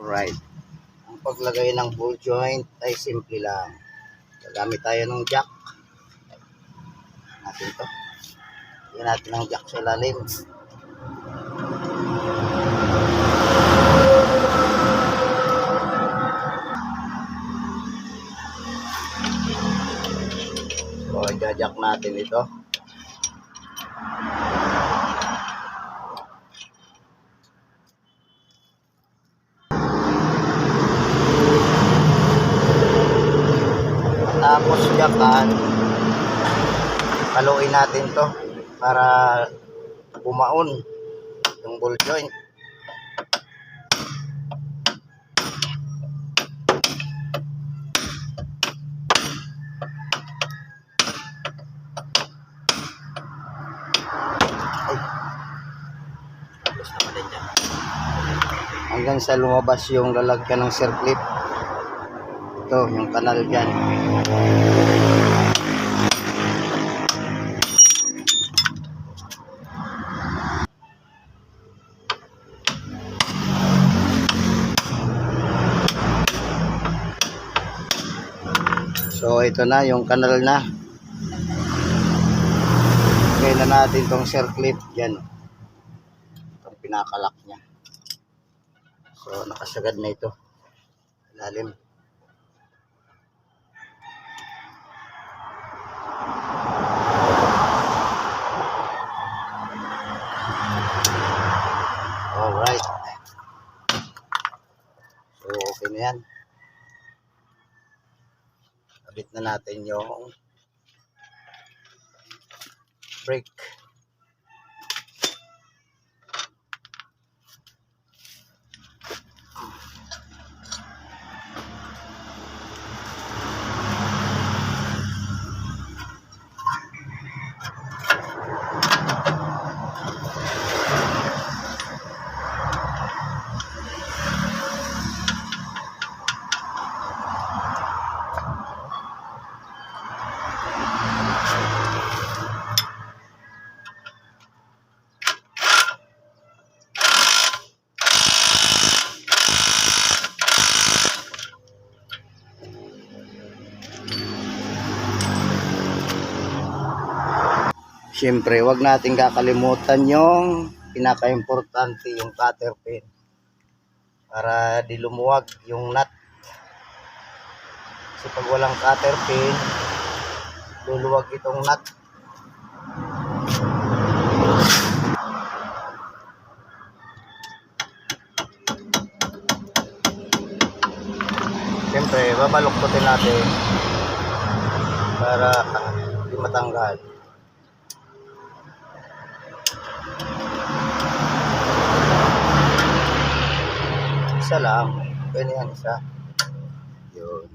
Right. Ang paglagay ng ball joint ay simple lang. Gagamit tayo ng jack. Natin to. Lagyan natin ng jack sa ilalim. So, i-jack natin ito. Tapos jackan, haluin natin to para bumaon yung ball joint. Hanggang sa lumabas yung lalagyan ng circlip. Ito, yung kanal dyan. So, ito na, yung kanal na. Lagay na natin tong circlip dyan. Itong pinakalak niya. So, nakasagad na ito. Lalim. Alright. So, okay na yan. Kabit na natin yung brake. Siyempre, wag natin kakalimutan yung pinaka-importante, yung cutter pin. Para di lumuwag yung nut. Kasi pag walang cutter pin, luluwag itong nut. Siyempre, babaluktutin natin para di matanggal. Isa lang, ganyan isa. Yun.